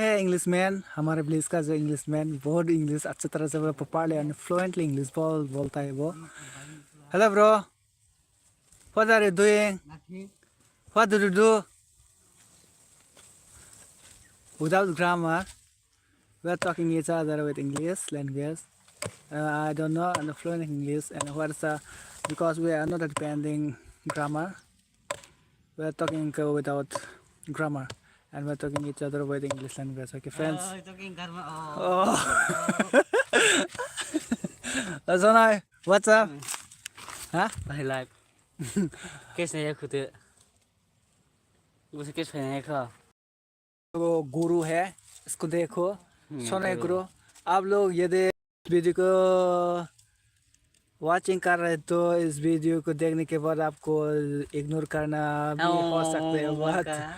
है इंग्लिशमैन हमारे प्लेस का जो इंग्लिशमैन बहुत इंग्लिश अच्छी तरह से प्रॉपरली एंड फ्लुएंटली इंग्लिश बोलता है वो hello bro what are you doing what do you do without grammar we are talking each other with English language I don't know and fluent English and what's because we are not depending grammar we are talking without grammar and we're talking each other with English language. Okay, friends. Talking karma. Oh. So now, what's up? Huh? My life. कैसे है खुद? मुझे कैसे है का? वो गुरु है, इसको देखो, सोने गुरु। आप लोग यदि वीडियो को वाचिंग कर रहे तो इस वीडियो को देखने के बाद आपको इग्नोर करना भी हो सकते हैं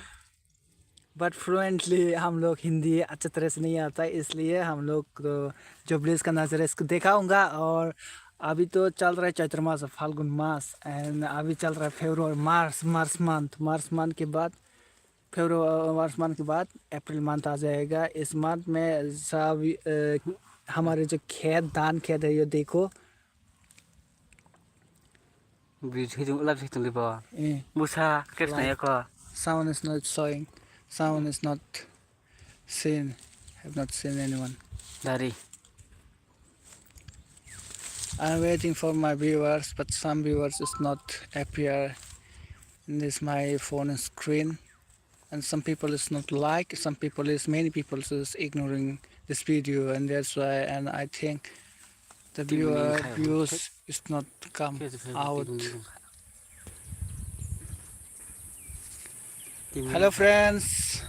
बट फ्लुएंटली हम लोग हिंदी अच्छी तरह से नहीं आता इसलिए हम लोग तो जो प्लेस का नज़र है इसको दिखाऊंगा और अभी तो चल रहा है चैत्र मास फाल्गुन मास एंड अभी चल रहा है फेब्रुआरी मार्च मंथ के बाद मार्च मंथ के बाद अप्रैल मंथ आ जाएगा इस मंथ में सब हमारे जो धान खेत है ये देखो sound is not showing sound is not seen have not seen anyone Dari. I'm waiting for my viewers but some viewers is not appear in this my phone screen and some people is not like some people is many people is ignoring this video and that's why and I think the views is not come out. Hello friends.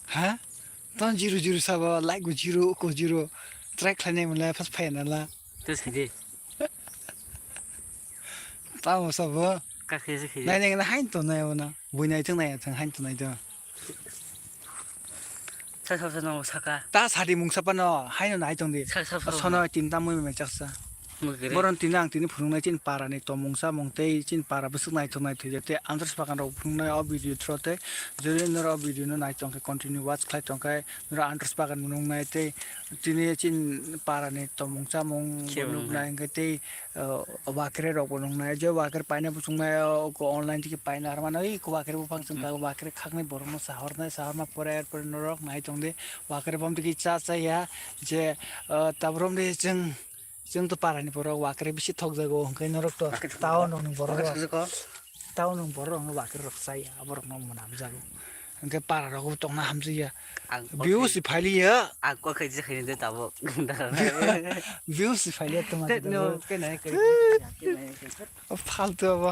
Huh? Don't 007 like 0 track la name la first fan la. Terus hidi. Tao sa ba? Kakek sih hidi. Nai na hain to na na. Bui nai chung nai thang hain to nai da. Sa nong saka. Ta sa di mung sa pa no hain no nai chung di. Sono tin ta mui me chak sa. Boron tinang tin phung nai chin para ni to mung sa mung te chin para busuk nai thong nai thje te answers pa kan ro phung nai o video throte jore no ro video no nai chong continue watch khlai chong kai no answers pa kan mung nai te tini chin para ni to mung sa mung nuk nai ngai te wakre ro nong nai je wakre paina busung nai ko online ti ki paina har manai ko wakre bu phang chung ka wakre khak nai bor no sahar ma pore por no rok nai chong de wakre bom ti ki cha cha ya je tabrom de jeng जों तो पारानि बर' वाकरे बिसि थक जागो ओंखाय नरक तो town नं बर' टाउन नं बर' नं वाकरे रक जाया बर' नं मोनाम जागो ओंखाय पारा रक तो ना हमजिया व्यूज फाइलियो Aku kerja kerja tu tahu. व्यूज फाइलियो तो मा No, kena kena. फालतू अब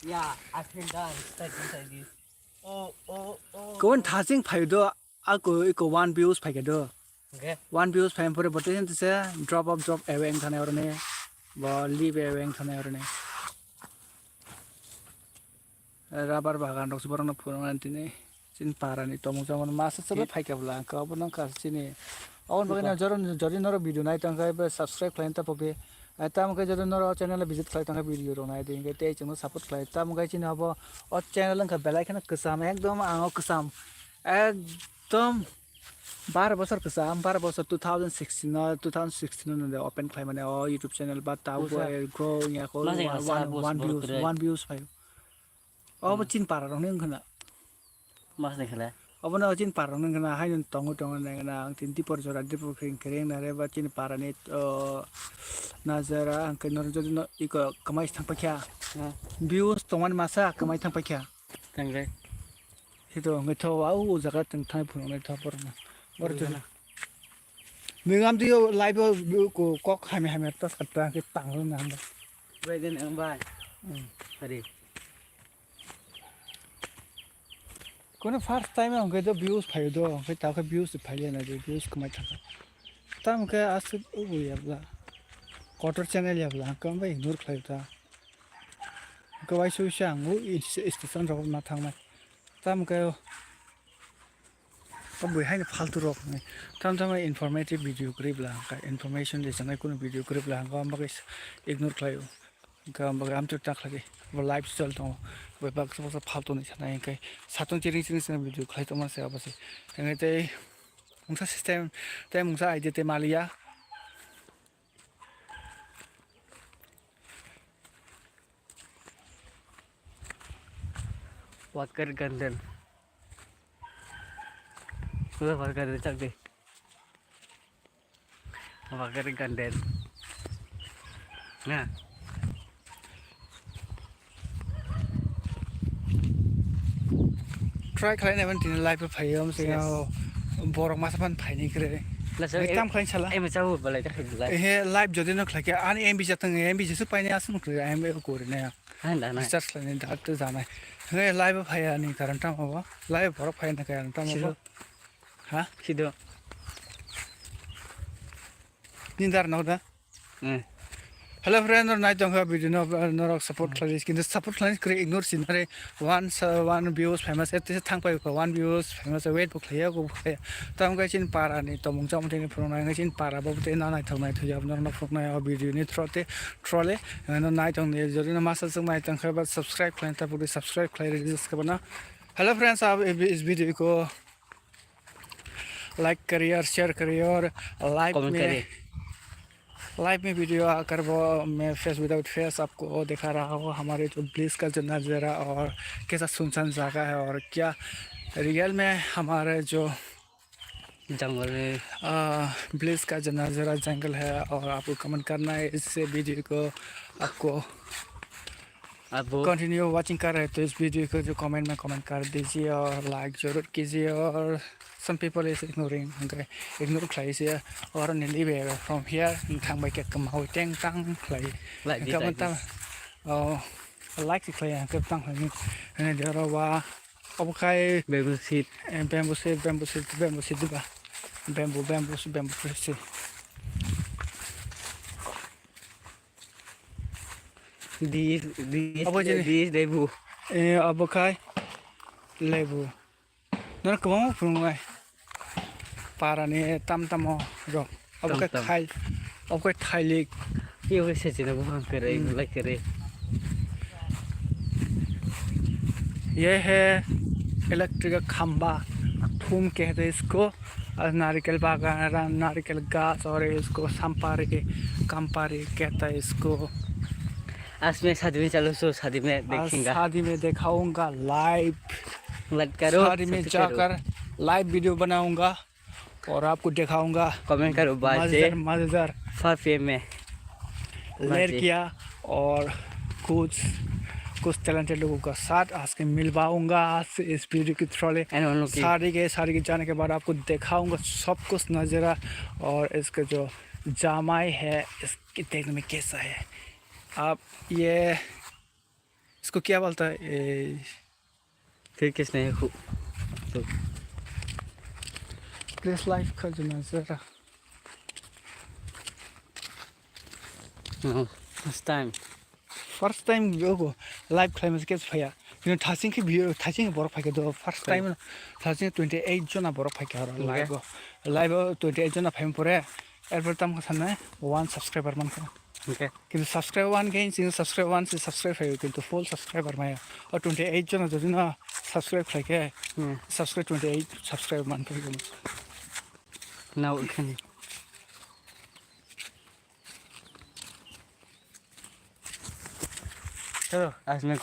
Ya, aku dah start this. Oh. कोन थासिंग फाइदो आको eco 1 views फाइगदो Okay. 1 views fame pore bote se drop away thane orne ba leave away thane orne rabar bagan rok subarno phurang antine chin parani tomung jamon masa sabe phaikabla ka obon ka chini on bagina jorin noro video nai tangkai be subscribe khlain ta pobe tam kai jorin noro channel visit khlai tangkai video ro nai ding te chung support khlai tam kai chini abo o channel ka belai khana ksam ekdom ang ksam ekdom 12 बছर के साम 12 बছर 2016 ने open खाइ माने YouTube channel बा ताउ grow या को 1 views phi अब चिन पारा रंग खना Mas ni kena. अब न चिन पारा रंग खना हाइन तंग ने ना तिनति पर जरा दिपु खेरें ना रे बा चिन पारा ने नजरा अंक नर जदि न इक कमाइ थां पख्या views तमन मासा कमाइ थां पख्या Tanggai. हितो ngथो आउ जगा तंग थाइ फुन ने थपर बरजन नोंगाम दियो लाइव को कक हामे त सत्ता के तांग ना हम Bagian yang baik. Tadi. कोने फर्स्ट टाइम हम के तो व्यूज फाइ दो के ता के व्यूज फाइ ना दे व्यूज कमाइ था तम के आस ओ याबला क्वार्टर चैनल याबला कम भाई इग्नोर खाइ था को वाइ सुशांग वो स्टेशन रो ना थांमा तम के अब हाइन फालतू रक नै तम इन्फर्मेटिभ भिडियो ग्रिबला का इन्फर्मेसन दे संगे कुन भिडियो ग्रिबला हम के इग्नोर खायो am tu tak lagi live chal to bai bak sa phalto ni chana kai satong chiring chiring sa video khlai to ma se abase ngai te mungsa system te mungsa idea te malia Wakar ganden. Wakar cak deh. Wakar ganden. Nah. try khlai na ban tin live phai am se borok ma sa ban phai ni kre tam khlai chala Em macam balai tak balai. he live jodi no khlai ke ani mb jatang mb jesu pai ni asum kre am ko re na Anda nah. research khlai ni dak tu jana he live phai ani karan tam ba live borok phai na karan tam ba ha Sido. nindar no da hello friend or night dong ha video no support khlai skin support khlai kre ignore sin re one views famous et thang pai ko one views famous wait book khlai ko khlai tam ga chin para ni to mung cham thing phone na chin para ba te na nai thong nai thujab no phok na video ni trote trole no night dong ne jori na masa chung night dong kha ba subscribe khlai ta puri subscribe khlai register ka bana hello friends आप इस video को like करिए और share करिए और live में video आकर वो मैं फेस विदाउट फेस आपको दिखा रहा हूँ हमारे जो ब्लिस का जो नज़ारा और कैसा सुनसान जगह है और क्या रियल में हमारे जो जंगल में ब्लिस का जो नज़ारा जंगल है और आपको कमेंट करना है इससे वीडियो को आपको अब कंटिन्यू वाचिंग कर रहे हैं तो इस वीडियो को जो कमेंट में कमेंट कर दीजिए और लाइक जरूर कीजिए और some people is ignoring okay ignore khlaise or nearly be from here thang bai ke kamau teng tang khlai ka mata like khlai ka tang ni ne dero wa ob khai bamboo seed bamboo seed ba bamboo seed These lebu अब khai lebu nó có một phần ngoài para này tam rồi अब cái khai liệt ये वैसे चीज़ बहुत करे like करे ये है electric खंबा थूम कहते हैं इसको और नारियल बागान नारियल गाछ और इसको कंपारी कहता है इसको आज मैं शादी में चलो सो शादी में देखेंगे शादी में दिखाऊंगा लाइव करो शादी में जाकर लाइव वीडियो बनाऊंगा और आपको दिखाऊंगा कमेंट करो मजेदार फाफे में लड़कियां और कुछ टैलेंटेड लोगों का साथ आज के मिलवाऊंगा आज इस वीडियो के थ्रू शादी के जाने के बाद आपको दिखाऊंगा सब कुछ नज़ारा और इसका जो जामाई है इसके देखने में कैसा है आप ये इसको क्या बोलता है फिर किसने तो प्लेस लाइफ का जो नज़ारा फर्स्ट टाइम यो लाइव क्लाइमेक्स के फैया किन थासिंग के भिडियो थासिंग बरफ फैके दो फर्स्ट टाइम थासिंग 28 जना बरफ फैके और लाइव 28 जना फैम परे एरपर तम खसना 1 सब्सक्राइबर मन का ओके किन सब्सक्राइब 1 गेन सिंग सब्सक्राइब 1 से सब्सक्राइब है किंतु फुल सब्सक्राइबर में और 28 जना जो ना सब्सक्राइब फैके सब्सक्राइब 28 सब्सक्राइब मन का now can चलो आज मैं